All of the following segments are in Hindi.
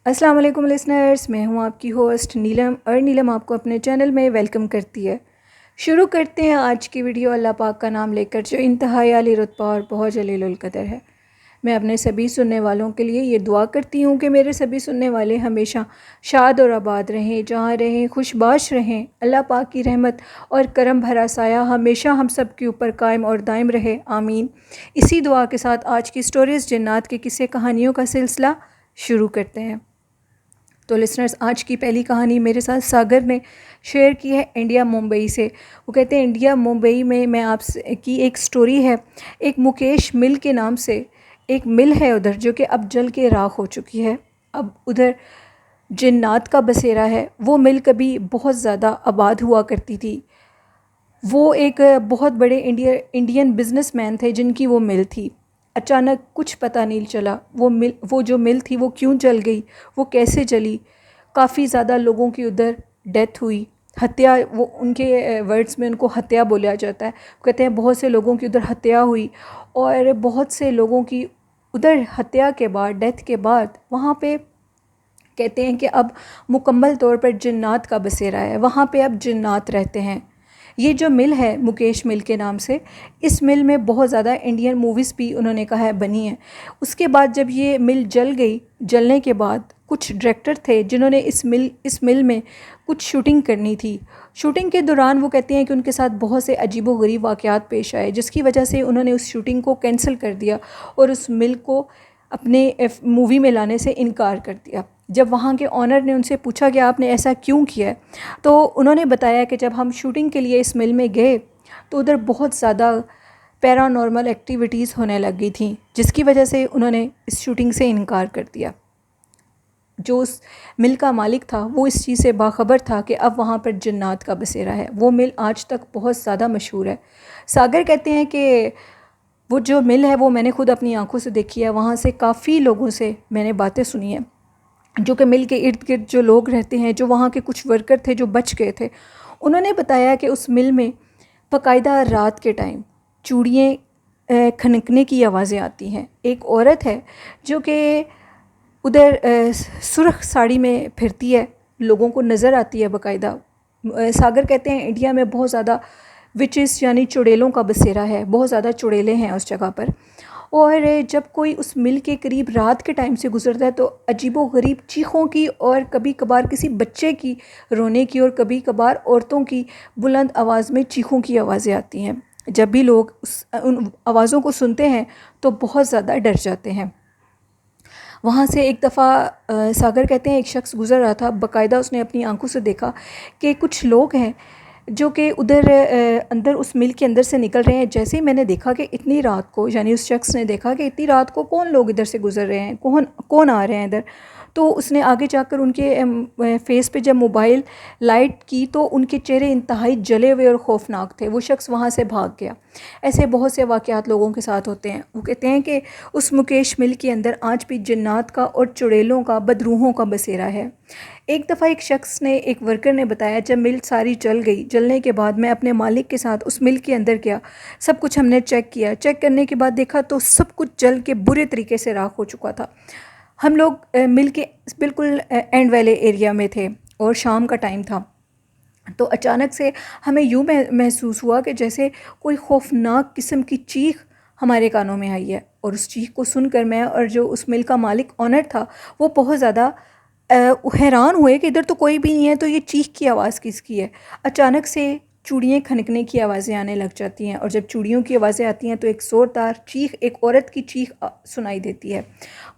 अस्सलाम वालेकुम लिसनर्स, मैं हूं आपकी होस्ट नीलम और नीलम आपको अपने चैनल में वेलकम करती है। शुरू करते हैं आज की वीडियो अल्लाह पाक का नाम लेकर, जो इंतहाई आली रुतबा और बहुत जलीलुल कदर है। मैं अपने सभी सुनने वालों के लिए ये दुआ करती हूँ कि मेरे सभी सुनने वाले हमेशा शाद और आबाद रहें, जहाँ रहें खुशबाश रहें। अल्लाह पाक की रहमत और करम भरा साया हमेशा हम सब के ऊपर कायम और दायम रहे, आमीन। इसी दुआ के साथ आज की स्टोरीज़ जिन्नात के किस्से कहानियों का सिलसिला शुरू करते हैं। तो लिसनर्स, आज की पहली कहानी मेरे साथ सागर ने शेयर की है इंडिया मुंबई से। वो कहते हैं इंडिया मुंबई में मैं आपसे की एक स्टोरी है। एक मुकेश मिल के नाम से एक मिल है उधर, जो कि अब जल के राख हो चुकी है। अब उधर जिन्नात का बसेरा है। वो मिल कभी बहुत ज़्यादा आबाद हुआ करती थी। वो एक बहुत बड़े इंडियन बिजनेसमैन थे जिनकी वो मिल थी। अचानक कुछ पता नहीं चला, वो जो मिल थी वो क्यों जल गई, वो कैसे जली। काफ़ी ज़्यादा लोगों की उधर डेथ हुई, हत्या, वो उनके वर्ड्स में उनको हत्या बोला जाता है। कहते हैं बहुत से लोगों की उधर हत्या हुई और बहुत से लोगों की उधर हत्या के बाद, डेथ के बाद, वहाँ पे कहते हैं कि अब मुकम्मल तौर पर जिन्नात का बसेरा है। वहाँ पे अब जिन्नात रहते हैं। ये जो मिल है मुकेश मिल के नाम से, इस मिल में बहुत ज़्यादा इंडियन मूवीज़ भी उन्होंने कहा है बनी हैं। उसके बाद जब ये मिल जल गई, जलने के बाद कुछ डायरेक्टर थे जिन्होंने इस मिल में कुछ शूटिंग करनी थी। शूटिंग के दौरान वो कहते हैं कि उनके साथ बहुत से अजीबोगरीब वाक़यात पेश आए, जिसकी वजह से उन्होंने उस शूटिंग को कैंसिल कर दिया और उस मिल को अपने मूवी में लाने से इनकार कर दिया। जब वहाँ के ऑनर ने उनसे पूछा कि आपने ऐसा क्यों किया है, तो उन्होंने बताया कि जब हम शूटिंग के लिए इस मिल में गए तो उधर बहुत ज़्यादा पैरानॉर्मल एक्टिविटीज़ होने लग गई थी, जिसकी वजह से उन्होंने इस शूटिंग से इनकार कर दिया। जो उस मिल का मालिक था वो इस चीज़ से बाखबर था कि अब वहाँ पर जिन्नात का बसेरा है। वो मिल आज तक बहुत ज़्यादा मशहूर है। सागर कहते हैं कि वो जो मिल है वो मैंने खुद अपनी आंखों से देखी है। वहाँ से काफ़ी लोगों से मैंने बातें सुनी हैं, जो कि मिल के इर्द गिर्द जो लोग रहते हैं, जो वहाँ के कुछ वर्कर थे जो बच गए थे, उन्होंने बताया कि उस मिल में बाकायदा रात के टाइम चूड़ियाँ खनकने की आवाज़ें आती हैं। एक औरत है जो कि उधर सुर्ख साड़ी में फिरती है, लोगों को नज़र आती है बाकायदा। सागर कहते हैं इंडिया में बहुत ज़्यादा विचेस यानी चुड़ैलों का बसेरा है, बहुत ज़्यादा चुड़ैलें हैं उस जगह पर। और जब कोई उस मिल के करीब रात के टाइम से गुज़रता है तो अजीबो गरीब चीखों की और कभी कभार किसी बच्चे की रोने की और कभी कभार औरतों की बुलंद आवाज़ में चीखों की आवाज़ें आती हैं। जब भी लोग उन आवाज़ों को सुनते हैं तो बहुत ज़्यादा डर जाते हैं। वहाँ से एक दफ़ा सागर कहते हैं एक शख्स गुज़र रहा था, बाकायदा उसने अपनी आंखों से देखा कि कुछ लोग हैं जो कि उधर अंदर उस मिल के अंदर से निकल रहे हैं। जैसे ही मैंने देखा कि इतनी रात को, यानी उस शख्स ने देखा कि इतनी रात को कौन लोग इधर से गुज़र रहे हैं, कौन कौन आ रहे हैं इधर, तो उसने आगे जाकर उनके फेस पे जब मोबाइल लाइट की तो उनके चेहरे इंतहाई जले हुए और खौफनाक थे। वो शख्स वहाँ से भाग गया। ऐसे बहुत से वाक़यात लोगों के साथ होते हैं। वो कहते हैं कि उस मुकेश मिल के अंदर आज भी जिन्नात का और चुड़ैलों का, बदरूहों का बसेरा है। एक दफ़ा एक शख्स ने, एक वर्कर ने बताया, जब मिल सारी जल गई, जलने के बाद मैं अपने मालिक के साथ उस मिल के अंदर गया। सब कुछ हमने चेक किया। चेक करने के बाद देखा तो सब कुछ जल के बुरे तरीके से राख हो चुका था। हम लोग मिल के बिल्कुल एंड वाले एरिया में थे और शाम का टाइम था। तो अचानक से हमें यूँ महसूस हुआ कि जैसे कोई खौफनाक किस्म की चीख हमारे कानों में आई है। और उस चीख को सुनकर मैं और जो उस मिल का मालिक ऑनर था वो बहुत ज़्यादा हैरान हुए कि इधर तो कोई भी नहीं है, तो ये चीख की आवाज़ किसकी है। अचानक से चूड़ियाँ खनकने की आवाज़ें आने लग जाती हैं और जब चूड़ियों की आवाज़ें आती हैं तो एक ज़ोरदार चीख, एक औरत की चीख सुनाई देती है।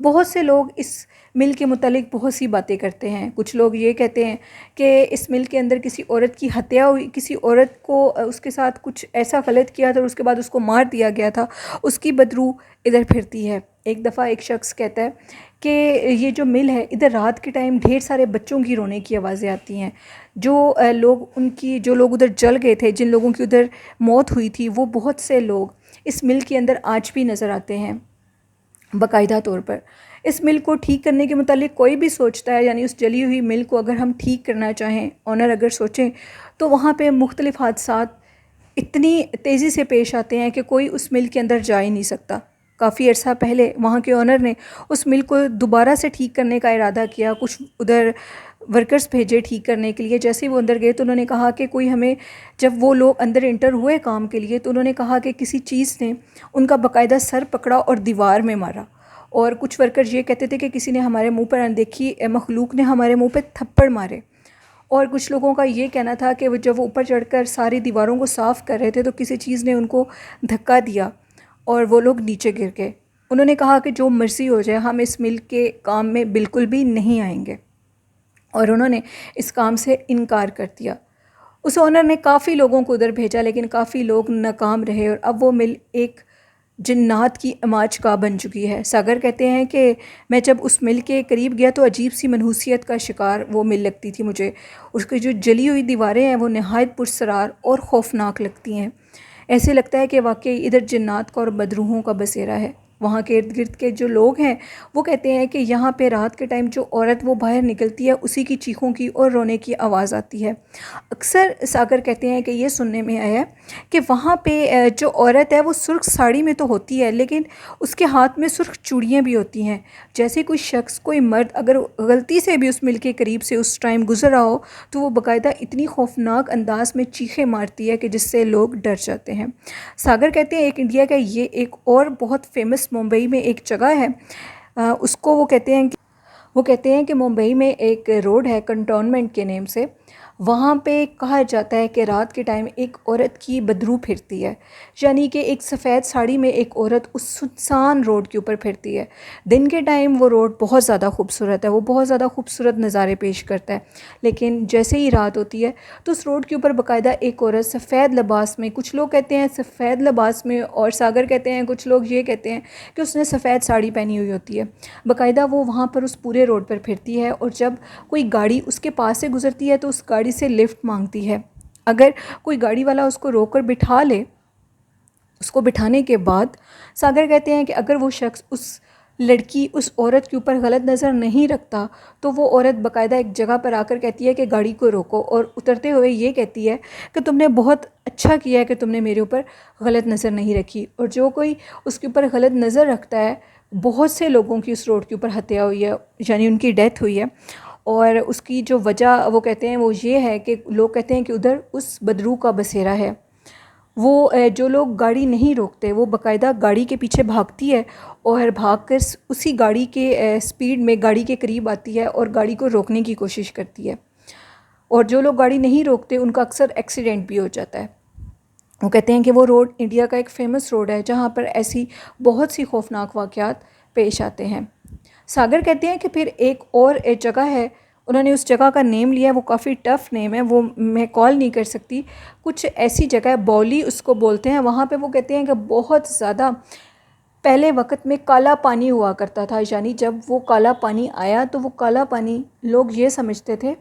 बहुत से लोग इस मिल के मुतालिक बहुत सी बातें करते हैं। कुछ लोग ये कहते हैं कि इस मिल के अंदर किसी औरत की हत्या हुई, किसी औरत को उसके साथ कुछ ऐसा गलत किया था और उसके बाद उसको मार दिया गया था, उसकी बदबू इधर फिरती है। एक दफ़ा एक शख्स कहता है कि ये जो मिल है, इधर रात के टाइम ढेर सारे बच्चों की रोने की आवाज़ें आती हैं। जो लोग उधर जल गए थे, जिन लोगों की उधर मौत हुई थी, वो बहुत से लोग इस मिल के अंदर आज भी नज़र आते हैं बाकायदा तौर पर। इस मिल को ठीक करने के मुतालिक कोई भी सोचता है, यानी उस जली हुई मिल को अगर हम ठीक करना चाहें, ऑनर अगर सोचें, तो वहाँ पे मुख्तलिफ़ हादसात इतनी तेज़ी से पेश आते हैं कि कोई उस मिल के अंदर जा ही नहीं सकता। काफ़ी अर्सा पहले वहाँ के ओनर ने उस मिल को दोबारा से ठीक करने का इरादा किया। कुछ उधर वर्कर्स भेजे ठीक करने के लिए। जैसे ही वो अंदर गए तो उन्होंने कहा कि कोई हमें, जब वो लोग अंदर इंटर हुए काम के लिए तो उन्होंने कहा कि किसी चीज़ ने उनका बाकायदा सर पकड़ा और दीवार में मारा। और कुछ वर्कर्स ये कहते थे कि किसी ने हमारे मुंह पर अनदेखी मखलूक ने हमारे मुंह पे थप्पड़ मारे। और कुछ लोगों का ये कहना था कि वो जब वो ऊपर चढ़कर सारी दीवारों को साफ़ कर रहे थे तो किसी चीज़ ने उनको धक्का दिया और वो लोग नीचे गिर गए। उन्होंने कहा कि जो मर्ज़ी हो जाए, हम इस मिल के काम में बिल्कुल भी नहीं आएंगे, और उन्होंने इस काम से इनकार कर दिया। उस ओनर ने काफ़ी लोगों को उधर भेजा, लेकिन काफ़ी लोग नाकाम रहे और अब वो मिल एक जिन्नात की अमाज का बन चुकी है। सागर कहते हैं कि मैं जब उस मिल के करीब गया तो अजीब सी मनहूसियत का शिकार वो मिल लगती थी मुझे। उसकी जो जली हुई दीवारें हैं वो नहायत पुरस्रार और खौफनाक लगती हैं। ऐसे लगता है कि वाकई इधर जिन्नात का और बदरूहों का बसेरा है। वहाँ के इर्द गिर्द के जो लोग हैं वो कहते हैं कि यहाँ पे रात के टाइम जो औरत वो बाहर निकलती है उसी की चीखों की और रोने की आवाज़ आती है। अक्सर सागर कहते हैं कि ये सुनने में आया है कि वहाँ पे जो औरत है वो सुर्ख साड़ी में तो होती है, लेकिन उसके हाथ में सुर्ख चूड़ियाँ भी होती हैं। जैसे कोई शख्स, कोई मर्द अगर गलती से भी उस मिल के करीब से उस टाइम गुजर रहा हो तो वो बाकायदा इतनी खौफनाक अंदाज में चीखें मारती है कि जिससे लोग डर जाते हैं। सागर कहते हैं एक इंडिया का ये एक और बहुत फेमस मुंबई में एक जगह है, उसको वो कहते हैं कि मुंबई में एक रोड है कंटोनमेंट के नेम से। वहाँ पे कहा जाता है कि रात के टाइम एक औरत की बदरू फिरती है, यानी कि एक सफ़ेद साड़ी में एक औरत उस सुनसान रोड के ऊपर फिरती है। दिन के टाइम वो रोड बहुत ज़्यादा खूबसूरत है, वो बहुत ज़्यादा खूबसूरत नज़ारे पेश करता है, लेकिन जैसे ही रात होती है तो उस रोड के ऊपर बाकायदा एक औरत सफ़ेद लिबास में, कुछ लोग कहते हैं सफ़ेद लिबास में, और सागर कहते हैं, कुछ लोग ये कहते हैं कि उसने सफ़ेद साड़ी पहनी हुई होती है। बाकायदा वो वहाँ पर उस पूरे रोड पर फिरती है और जब कोई गाड़ी उसके पास से गुजरती है तो उस गाड़ी से लिफ्ट मांगती है। अगर कोई गाड़ी वाला उसको रोककर बिठा ले, उसको बिठाने के बाद सागर कहते हैं कि अगर वो शख्स उस लड़की, उस औरत के ऊपर गलत नज़र नहीं रखता तो वो औरत बाकायदा एक जगह पर आकर कहती है कि गाड़ी को रोको, और उतरते हुए ये कहती है कि तुमने बहुत अच्छा किया है कि तुमने मेरे ऊपर गलत नज़र नहीं रखी। और जो कोई उसके ऊपर गलत नज़र रखता है, बहुत से लोगों की उस रोड के ऊपर हत्या हुई है, यानी उनकी डेथ हुई है। और उसकी जो वजह वो कहते हैं वो ये है कि लोग कहते हैं कि उधर उस बदरू का बसेरा है। वो जो लोग गाड़ी नहीं रोकते वो बाकायदा गाड़ी के पीछे भागती है और भागकर उसी गाड़ी के स्पीड में गाड़ी के करीब आती है और गाड़ी को रोकने की कोशिश करती है। और जो लोग गाड़ी नहीं रोकते उनका अक्सर एक्सीडेंट भी हो जाता है। वो कहते हैं कि वो रोड इंडिया का एक फ़ेमस रोड है जहाँ पर ऐसी बहुत सी खौफनाक वाक़यात पेश आते हैं। सागर कहते हैं कि फिर एक और एक जगह है, उन्होंने उस जगह का नेम लिया है, वो काफ़ी टफ़ नेम है, वो मैं कॉल नहीं कर सकती। कुछ ऐसी जगह है, बौली उसको बोलते हैं। वहाँ पे वो कहते हैं कि बहुत ज़्यादा पहले वक्त में काला पानी हुआ करता था, यानी जब वो काला पानी आया तो वो काला पानी लोग ये समझते थे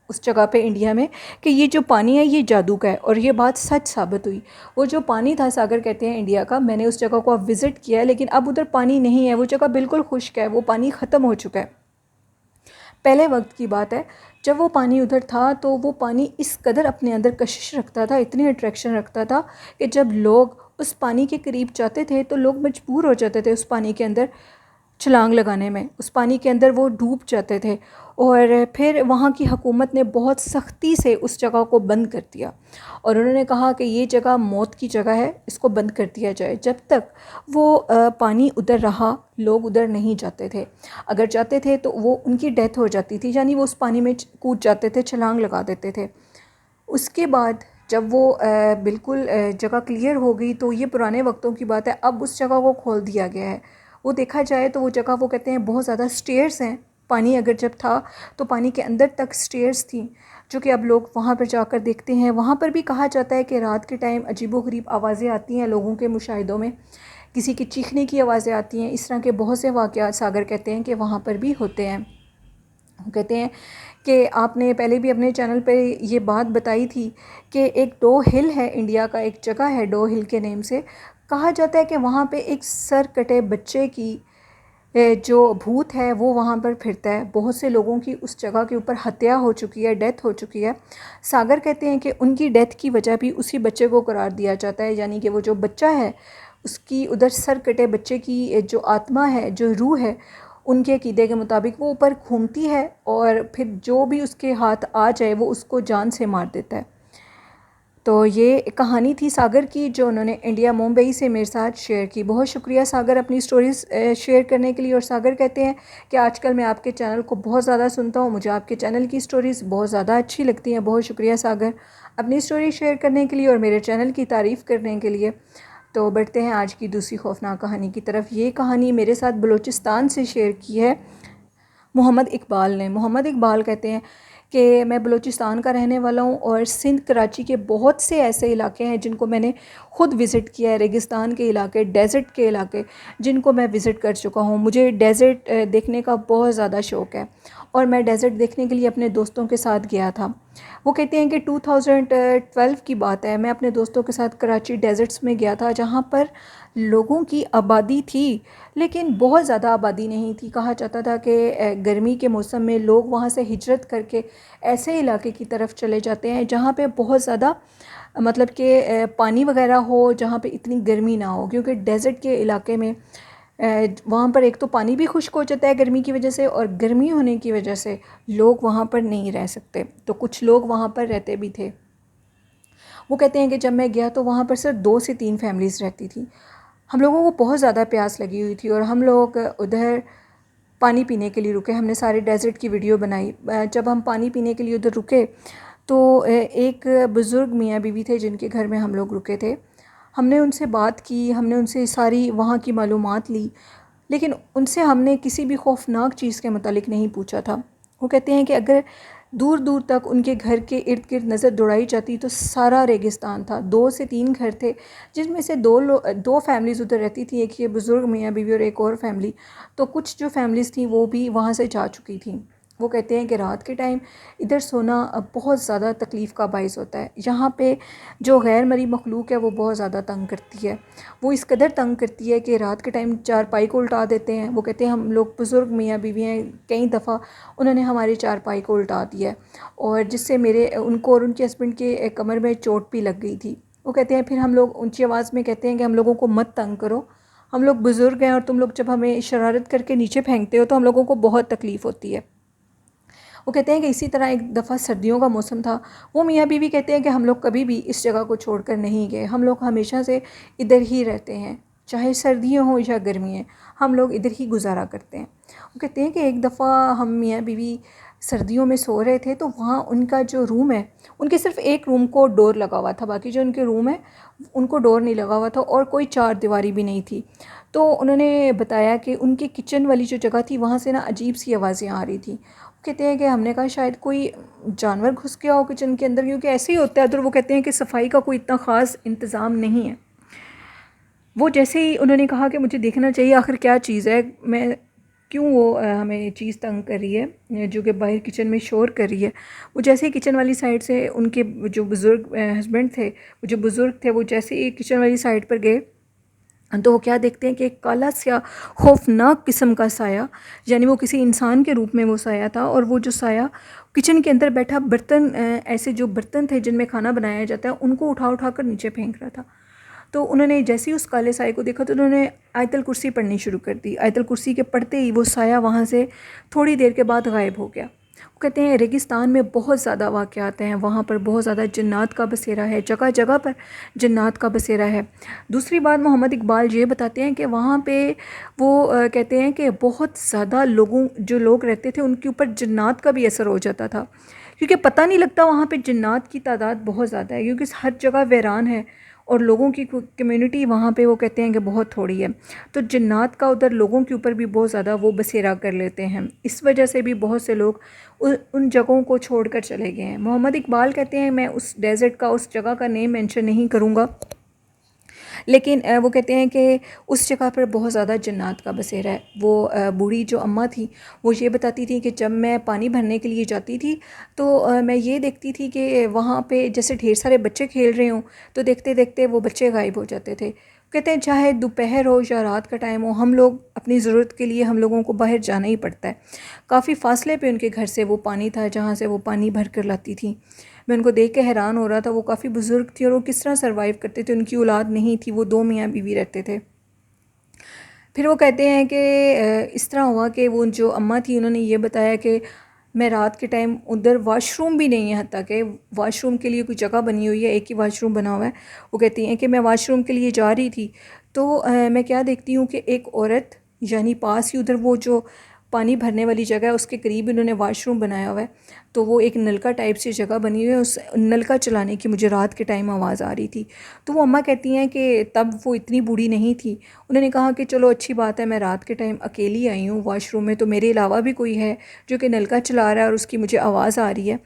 उस जगह पे इंडिया में कि ये जो पानी है ये जादू का है, और ये बात सच साबित हुई। वो जो पानी था, सागर कहते हैं इंडिया का, मैंने उस जगह को अब विज़िट किया है, लेकिन अब उधर पानी नहीं है, वो जगह बिल्कुल खुश्क है, वो पानी ख़त्म हो चुका है। पहले वक्त की बात है जब वो पानी उधर था तो वो पानी इस कदर अपने अंदर कशिश रखता था, इतनी अट्रैक्शन रखता था कि जब लोग उस पानी के करीब जाते थे तो लोग मजबूर हो जाते थे उस पानी के अंदर छलांग लगाने में, उस पानी के अंदर वो डूब जाते थे। और फिर वहाँ की हुकूमत ने बहुत सख्ती से उस जगह को बंद कर दिया और उन्होंने कहा कि ये जगह मौत की जगह है, इसको बंद कर दिया जाए। जब तक वो पानी उधर रहा लोग उधर नहीं जाते थे, अगर जाते थे तो वो उनकी डेथ हो जाती थी, यानी वो उस पानी में कूद जाते थे, छलांग लगा देते थे। उसके बाद जब वो बिल्कुल जगह क्लियर हो गई तो ये पुराने वक्तों की बात है, अब उस जगह को खोल दिया गया है। वो देखा जाए तो वो जगह वो कहते हैं बहुत ज़्यादा स्टेयर्स हैं, पानी अगर जब था तो पानी के अंदर तक स्टेयर्स थी, जो कि अब लोग वहाँ पर जाकर देखते हैं। वहाँ पर भी कहा जाता है कि रात के टाइम अजीबोगरीब आवाज़ें आती हैं लोगों के मुशाहिदों में, किसी की चीखने की आवाज़ें आती हैं। इस तरह के बहुत से वाक़यात सागर कहते हैं कि वहाँ पर भी होते हैं। वो कहते हैं कि आपने पहले भी अपने चैनल पे ये बात बताई थी कि एक डो हिल है, इंडिया का एक जगह है डो हिल के नेम से। कहा जाता है कि वहाँ पे एक सर कटे बच्चे की जो भूत है वो वहाँ पर फिरता है। बहुत से लोगों की उस जगह के ऊपर हत्या हो चुकी है, डेथ हो चुकी है। सागर कहते हैं कि उनकी डेथ की वजह भी उसी बच्चे को करार दिया जाता है, यानी कि वो जो बच्चा है उसकी उधर सर कटे बच्चे की जो आत्मा है, जो रूह है, उनके अक़ीदे के मुताबिक वो ऊपर घूमती है और फिर जो भी उसके हाथ आ जाए वो उसको जान से मार देता है। तो ये कहानी थी सागर की, जो उन्होंने इंडिया मुंबई से मेरे साथ शेयर की। बहुत शुक्रिया सागर अपनी स्टोरीज़ शेयर करने के लिए। और सागर कहते हैं कि आजकल मैं आपके चैनल को बहुत ज़्यादा सुनता हूँ, मुझे आपके चैनल की स्टोरीज़ बहुत ज़्यादा अच्छी लगती हैं। बहुत शुक्रिया सागर अपनी स्टोरी शेयर करने के लिए और मेरे चैनल की तारीफ़ करने के लिए। तो बढ़ते हैं आज की दूसरी खौफनाक कहानी की तरफ। ये कहानी मेरे साथ बलूचिस्तान से शेयर की है मोहम्मद इकबाल ने। मोहम्मद इकबाल कहते हैं कि मैं बलूचिस्तान का रहने वाला हूँ और सिंध कराची के बहुत से ऐसे इलाके हैं जिनको मैंने ख़ुद विज़िट किया है। रेगिस्तान के इलाके, डेज़र्ट के इलाके जिनको मैं विज़िट कर चुका हूँ। मुझे डेज़र्ट देखने का बहुत ज़्यादा शौक़ है और मैं डेज़र्ट देखने के लिए अपने दोस्तों के साथ गया था। वो कहते हैं कि 2012 की बात है, मैं अपने दोस्तों के साथ कराची डेज़र्ट्स में गया था, जहाँ पर लोगों की आबादी थी लेकिन बहुत ज़्यादा आबादी नहीं थी। कहा जाता था कि गर्मी के मौसम में लोग वहाँ से हिजरत करके ऐसे इलाके की तरफ चले जाते हैं जहाँ पे बहुत ज़्यादा मतलब कि पानी वगैरह हो, जहाँ पे इतनी गर्मी ना हो, क्योंकि डेज़र्ट के इलाके में वहाँ पर एक तो पानी भी खुश्क हो जाता है गर्मी की वजह से, और गर्मी होने की वजह से लोग वहाँ पर नहीं रह सकते। तो कुछ लोग वहाँ पर रहते भी थे। वो कहते हैं कि जब मैं गया तो वहाँ पर सिर्फ 2 से 3 फैमिलीज़ रहती थी। हम लोगों को बहुत ज़्यादा प्यास लगी हुई थी और हम लोग उधर पानी पीने के लिए रुके। हमने सारे डेज़र्ट की वीडियो बनाई। जब हम पानी पीने के लिए उधर रुके तो एक बुज़ुर्ग मियाँ बीवी थे जिनके घर में हम लोग रुके थे। हमने उनसे बात की, हमने उनसे सारी वहाँ की मालूमात ली, लेकिन उनसे हमने किसी भी खौफनाक चीज़ के मुतालिक नहीं पूछा था। वो कहते हैं कि अगर दूर दूर तक उनके घर के इर्द गिर्द नज़र दौड़ाई जाती तो सारा रेगिस्तान था। 2 से 3 घर थे जिसमें से दो फैमिलीज़ उधर रहती थी, एक ये बुज़ुर्ग मियाँ बीवी और एक और फैमिली। तो कुछ जो फैमिलीज़ थी वो भी वहाँ से जा चुकी थी। वो कहते हैं कि रात के टाइम इधर सोना बहुत ज़्यादा तकलीफ़ का बाइस होता है। यहाँ पे जो गैर मरी मखलूक है वो बहुत ज़्यादा तंग करती है। वो इस कदर तंग करती है कि रात के टाइम चारपाई को उल्टा देते हैं। वो कहते हैं हम लोग बुज़ुर्ग मियाँ बीवी हैं, कई दफ़ा उन्होंने हमारी चारपाई को उल्टा दिया है और जिससे उनको और उनके हस्बैंड के कमर में चोट भी लग गई थी। वो कहते हैं फिर हम लोग ऊँची आवाज़ में कहते हैं कि हम लोगों को मत तंग करो, हम लोग बुज़ुर्ग हैं और तुम लोग जब हमें शरारत करके नीचे फेंकते हो तो हम लोगों को बहुत तकलीफ़ होती है। वो कहते हैं कि इसी तरह एक दफ़ा सर्दियों का मौसम था। वो मियाँ बीवी कहते हैं कि हम लोग कभी भी इस जगह को छोड़कर नहीं गए, हम लोग हमेशा से इधर ही रहते हैं, चाहे सर्दियाँ हों या गर्मियाँ, हम लोग इधर ही गुजारा करते हैं। वो कहते हैं कि एक दफ़ा हम मियाँ बीवी सर्दियों में सो रहे थे तो वहाँ उनका जो रूम है, उनके सिर्फ़ एक रूम को डोर लगा हुआ था, बाकी जो उनके रूम है उनको डोर नहीं लगा हुआ था और कोई चार दीवारी भी नहीं थी। तो उन्होंने बताया कि उनके किचन वाली जो जगह थी वहाँ से ना अजीब सी आवाज़ें आ रही थी। कहते हैं कि हमने कहा शायद कोई जानवर घुस गया हो किचन के अंदर, क्योंकि ऐसे ही होता है उधर। वो कहते हैं कि सफाई का कोई इतना ख़ास इंतज़ाम नहीं है। वो जैसे ही उन्होंने कहा कि मुझे देखना चाहिए आखिर क्या चीज़ है, मैं क्यों वो हमें चीज़ तंग कर रही है जो कि बाहर किचन में शोर कर रही है। वो जैसे ही किचन वाली साइड से उनके जो बुज़ुर्ग हस्बैंड थे, वो जो बुज़ुर्ग थे, वो जैसे ही किचन वाली साइड पर गए तो वो क्या देखते हैं कि एक काला सा खौफनाक किस्म का साया, यानी वो किसी इंसान के रूप में वो साया था। और वो जो साया किचन के अंदर बैठा बर्तन, ऐसे जो बर्तन थे जिनमें खाना बनाया जाता है, उनको उठा उठा कर नीचे फेंक रहा था। तो उन्होंने जैसे ही उस काले साए को देखा तो उन्होंने आयतल कुर्सी पढ़नी शुरू कर दी। आयतल कुर्सी के पढ़ते ही वो साया वहाँ से थोड़ी देर के बाद गायब हो गया। वो कहते हैं रेगिस्तान में बहुत ज़्यादा वाक़यात हैं, वहाँ पर बहुत ज़्यादा जन्नात का बसेरा है, जगह जगह पर जन्नात का बसेरा है। दूसरी बात मोहम्मद इकबाल ये बताते हैं कि वहाँ पे वो कहते हैं कि बहुत ज़्यादा जो लोग रहते थे उनके ऊपर जन्नात का भी असर हो जाता था, क्योंकि पता नहीं लगता वहाँ पे जन्नात की तादाद बहुत ज़्यादा है, क्योंकि हर जगह वीरान है और लोगों की कम्युनिटी वहाँ पे वो कहते हैं कि बहुत थोड़ी है। तो जन्नात का उधर लोगों के ऊपर भी बहुत ज़्यादा वो बसेरा कर लेते हैं। इस वजह से भी बहुत से लोग उन जगहों को छोड़कर चले गए हैं। मोहम्मद इकबाल कहते हैं, मैं उस डेज़र्ट का, उस जगह का नेम मेंशन नहीं करूँगा, लेकिन वो कहते हैं कि उस जगह पर बहुत ज़्यादा जन्नात का बसेरा है। वो बूढ़ी जो अम्मा थी वो ये बताती थी कि जब मैं पानी भरने के लिए जाती थी तो मैं ये देखती थी कि वहाँ पे जैसे ढेर सारे बच्चे खेल रहे हों, तो देखते देखते वो बच्चे गायब हो जाते थे। कहते हैं चाहे दोपहर हो या रात का टाइम हो, हम लोग अपनी ज़रूरत के लिए हम लोगों को बाहर जाना ही पड़ता है। काफ़ी फासले पे उनके घर से वो पानी था जहाँ से वो पानी भर कर लाती थी। मैं उनको देख के हैरान हो रहा था। वो काफ़ी बुज़ुर्ग थी और वो किस तरह सर्वाइव करते थे, उनकी औलाद नहीं थी, वो 2 मियाँ बीवी रहते थे। फिर वो कहते हैं कि इस तरह हुआ कि वो जो अम्मा थी उन्होंने ये बताया कि मैं रात के टाइम उधर वॉशरूम भी नहीं है, हत्ता कि वॉशरूम के लिए कोई जगह बनी हुई है, एक ही वॉशरूम बना हुआ है। वो कहती हैं कि मैं वॉशरूम के लिए जा रही थी तो मैं क्या देखती हूँ कि एक औरत यानी पास ही उधर वो जो पानी भरने वाली जगह है उसके करीब इन्होंने वॉशरूम बनाया हुआ है। तो वो एक नलका टाइप से जगह बनी हुई है, उस नलका चलाने की मुझे रात के टाइम आवाज़ आ रही थी। तो वो अम्मा कहती हैं कि तब वो इतनी बूढ़ी नहीं थी। उन्होंने कहा कि चलो अच्छी बात है, मैं रात के टाइम अकेली आई हूँ वॉशरूम में, तो मेरे अलावा भी कोई है जो कि नलका चला रहा है और उसकी मुझे आवाज़ आ रही है।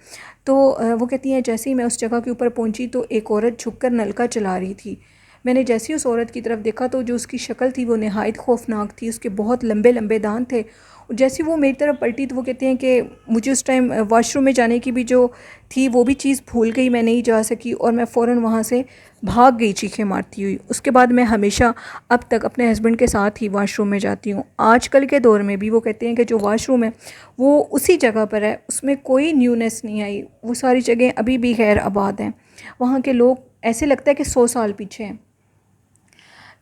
तो वो कहती हैं जैसे ही मैं उस जगह के ऊपर पहुँची तो एक औरत झुककर नलका चला रही थी। मैंने जैसे ही उस औरत की तरफ देखा तो जो उसकी शक्ल थी वो नहायत खौफनाक थी, उसके बहुत लंबे लंबे दांत थे। और जैसे ही वो मेरी तरफ पलटी तो वो कहते हैं कि मुझे उस टाइम वॉशरूम में जाने की भी जो थी वो भी चीज़ भूल गई, मैं नहीं जा सकी और मैं फ़ौरन वहाँ से भाग गई चीखें मारती हुई। उसके बाद मैं हमेशा अब तक अपने हस्बैंड के साथ ही वॉशरूम में जाती हूँ। आजकल के दौर में भी वो कहते हैं कि जो वॉशरूम है वो उसी जगह पर है, उसमें कोई न्यूनेस नहीं आई, वो सारी जगह अभी भी खैर आबाद हैं। वहाँ के लोग ऐसे लगता है कि 100 साल पीछे हैं।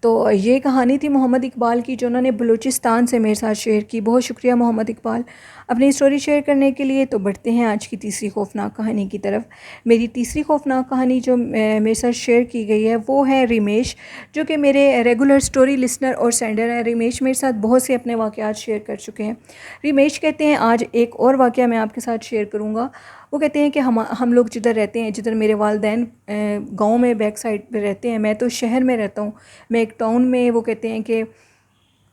तो ये कहानी थी मोहम्मद इकबाल की जो उन्होंने बलूचिस्तान से मेरे साथ शेयर की। बहुत शुक्रिया मोहम्मद इकबाल अपनी स्टोरी शेयर करने के लिए। तो बढ़ते हैं आज की तीसरी खौफनाक कहानी की तरफ। मेरी तीसरी खौफनाक कहानी जो मेरे साथ शेयर की गई है वो है रिमेश, जो कि मेरे रेगुलर स्टोरी लिसनर और सेंडर हैं। रिमेश मेरे साथ बहुत से अपने वाक़यात शेयर कर चुके हैं। रिमेश कहते हैं आज एक और वाक़या मैं आपके साथ शेयर करूँगा। वो कहते हैं कि हम लोग जिधर रहते हैं, जिधर मेरे वालिदैन गाँव में बैक साइड पे रहते हैं, मैं तो शहर में रहता हूँ, मैं एक टाउन में वो कहते हैं कि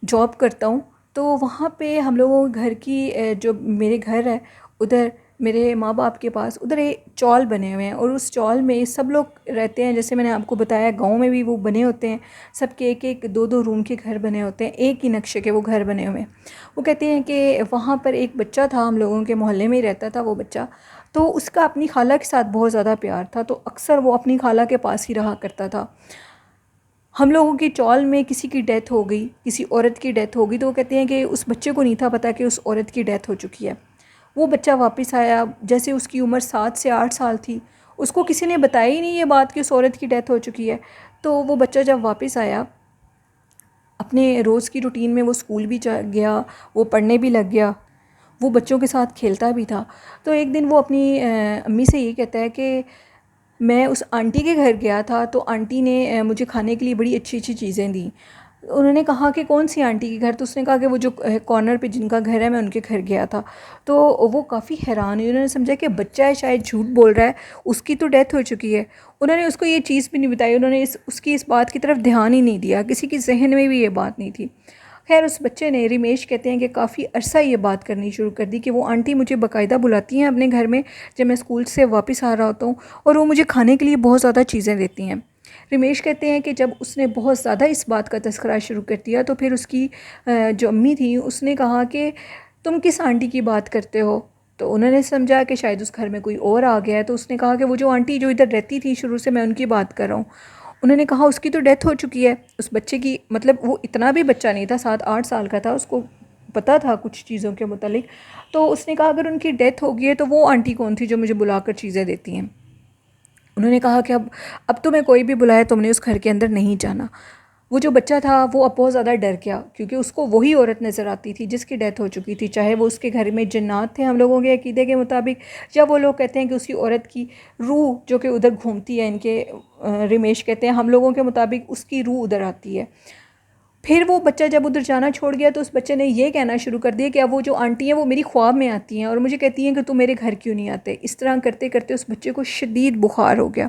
जॉब करता हूँ। तो वहाँ पे हम लोगों के घर की जो मेरे घर है उधर मेरे माँ बाप के पास उधर एक चौल बने हुए हैं और उस चौल में सब लोग रहते हैं। जैसे मैंने आपको बताया गांव में भी वो बने होते हैं, सबके एक एक दो दो रूम के घर बने होते हैं, एक ही नक्शे के वो घर बने हुए हैं। वो कहते हैं कि वहाँ पर एक बच्चा था, हम लोगों के मोहल्ले में ही रहता था वो बच्चा। तो उसका अपनी खाला के साथ बहुत ज़्यादा प्यार था, तो अक्सर वो अपनी खाला के पास ही रहा करता था। हम लोगों की चौल में किसी की डेथ हो गई, किसी औरत की डेथ हो गई, तो वो कहते हैं कि उस बच्चे को नहीं था पता कि उस औरत की डेथ हो चुकी है। वो बच्चा वापस आया, जैसे उसकी उम्र 7 से 8 साल थी, उसको किसी ने बताया ही नहीं ये बात कि उस औरत की डेथ हो चुकी है। तो वो बच्चा जब वापस आया अपने रोज़ की रूटीन में, वो स्कूल भी गया, वो पढ़ने भी लग गया, वो बच्चों के साथ खेलता भी था। तो एक दिन वो अपनी अम्मी से ये कहता है कि मैं उस आंटी के घर गया था, तो आंटी ने मुझे खाने के लिए बड़ी अच्छी अच्छी चीज़ें दी। उन्होंने कहा कि कौन सी आंटी के घर, तो उसने कहा कि वो जो कॉर्नर पे जिनका घर है मैं उनके घर गया था। तो वो काफ़ी हैरान हुई, उन्होंने समझा कि बच्चा है शायद झूठ बोल रहा है, उसकी तो डेथ हो चुकी है। उन्होंने उसको ये चीज़ भी नहीं बताई, उन्होंने उसकी इस बात की तरफ ध्यान ही नहीं दिया, किसी के जहन में भी ये बात नहीं थी। खैर उस बच्चे ने, रिमेश कहते हैं कि काफ़ी अरसा ये बात करनी शुरू कर दी कि वो आंटी मुझे बाकायदा बुलाती हैं अपने घर में जब मैं स्कूल से वापस आ रहा होता हूँ और वो मुझे खाने के लिए बहुत ज़्यादा चीज़ें देती हैं। रिमेश कहते हैं कि जब उसने बहुत ज़्यादा इस बात का तस्करा शुरू कर दिया तो फिर उसकी जो अम्मी थी उसने कहा कि तुम किस आंटी की बात करते हो। तो उन्होंने समझा कि शायद उस घर में कोई और आ गया है, तो उसने कहा कि वो जो आंटी जो इधर रहती थी शुरू से, मैं उनकी बात कर रहा हूँ। उन्होंने कहा उसकी तो डेथ हो चुकी है। उस बच्चे की, मतलब वो इतना भी बच्चा नहीं था, 7-8 साल का था, उसको पता था कुछ चीज़ों के मुतालिक। तो उसने कहा अगर उनकी डेथ हो गई है तो वो आंटी कौन थी जो मुझे बुलाकर चीज़ें देती हैं। उन्होंने कहा कि अब तुम्हें कोई भी बुलाए तुमने उस घर के अंदर नहीं जाना। वो जो बच्चा था वो अब बहुत ज़्यादा डर गया क्योंकि उसको वही औरत नज़र आती थी जिसकी डेथ हो चुकी थी, चाहे वो उसके घर में जिन्नात थे हम लोगों के अकीदे के मुताबिक, या वो लोग कहते हैं कि उसकी औरत की रूह जो कि उधर घूमती है, इनके रिमेश कहते हैं हम लोगों के मुताबिक उसकी रूह उधर आती है। फिर वो बच्चा जब उधर जाना छोड़ गया तो उस बच्चे ने ये कहना शुरू कर दिया कि अब वो जो आंटी हैं वो मेरी ख्वाब में आती हैं और मुझे कहती हैं कि तुम मेरे घर क्यों नहीं आते। इस तरह करते करते उस बच्चे को शदीद बुखार हो गया,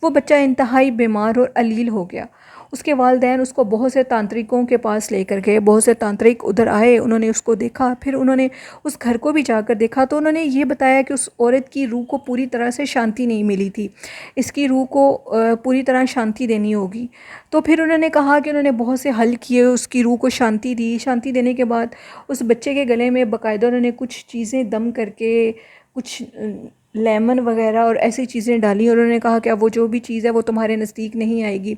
वो बच्चा इंतहाई बीमार और अलील हो गया। उसके वालिदैन उसको बहुत से तांत्रिकों के पास लेकर गए, बहुत से तांत्रिक उधर आए, उन्होंने उसको देखा, फिर उन्होंने उस घर को भी जाकर देखा तो उन्होंने ये बताया कि उस औरत की रूह को पूरी तरह से शांति नहीं मिली थी, इसकी रूह को पूरी तरह शांति देनी होगी। तो फिर उन्होंने कहा कि उन्होंने बहुत से हल किए, उसकी रूह को शांति दी। शांति देने के बाद उस बच्चे के गले में बाकायदा उन्होंने कुछ चीज़ें दम करके, कुछ लेमन वगैरह और ऐसी चीज़ें डाली और उन्होंने कहा कि अब वो जो भी चीज़ है वो तुम्हारे नज़दीक नहीं आएगी।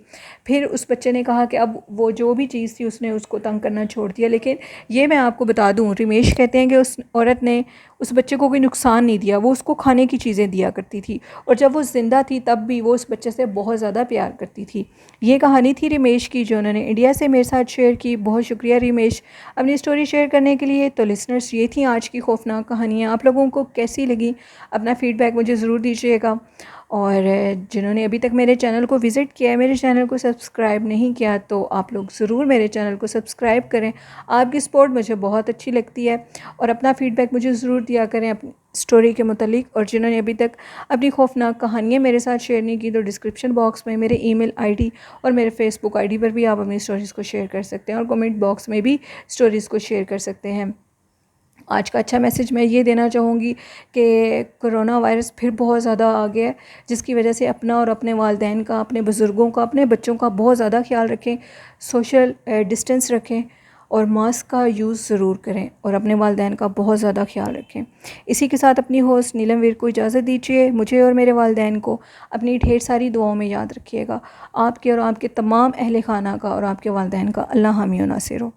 फिर उस बच्चे ने कहा कि अब वो जो भी चीज़ थी उसने उसको तंग करना छोड़ दिया। लेकिन ये मैं आपको बता दूं, रमेश कहते हैं कि उस औरत ने उस बच्चे को कोई नुकसान नहीं दिया, वो उसको खाने की चीज़ें दिया करती थी और जब वो ज़िंदा थी तब भी वो उस बच्चे से बहुत ज़्यादा प्यार करती थी। ये कहानी थी रमेश की जो उन्होंने इंडिया से मेरे साथ शेयर की। बहुत शुक्रिया रमेश अपनी स्टोरी शेयर करने के लिए। तो लिसनर्स, ये थी आज की खौफनाक कहानियाँ। आप लोगों को कैसी लगी अपना फ़ीडबैक मुझे ज़रूर दीजिएगा। और जिन्होंने अभी तक मेरे चैनल को विज़िट किया है, मेरे चैनल को सब्सक्राइब नहीं किया, तो आप लोग ज़रूर मेरे चैनल को सब्सक्राइब करें। आपकी सपोर्ट मुझे बहुत अच्छी लगती है और अपना फ़ीडबैक मुझे ज़रूर दिया करें अपनी स्टोरी के मुतालिक। और जिन्होंने अभी तक अपनी खौफनाक कहानियाँ मेरे साथ शेयर नहीं की, तो डिस्क्रिप्शन बॉक्स में मेरे ईमेल आईडी और मेरे फेसबुक आईडी पर भी आप अपनी स्टोरीज़ को शेयर कर सकते हैं और कमेंट बॉक्स में भी स्टोरीज़ को शेयर कर सकते हैं। आज का अच्छा मैसेज मैं ये देना चाहूँगी कि कोरोना वायरस फिर बहुत ज़्यादा आ गया है, जिसकी वजह से अपना और अपने वालिदैन का, अपने बुज़ुर्गों का, अपने बच्चों का बहुत ज़्यादा ख्याल रखें। सोशल डिस्टेंस रखें और मास्क का यूज़ ज़रूर करें और अपने वालिदैन का बहुत ज़्यादा ख्याल रखें। इसी के साथ अपनी होस्ट नीलम वीर को इजाज़त दीजिए। मुझे और मेरे वालिदैन को अपनी ढेर सारी दुआओं में याद रखिएगा। आपके और आपके तमाम अहले खाना का और आपके वालिदैन का अल्लाह हामी व नासिर हो।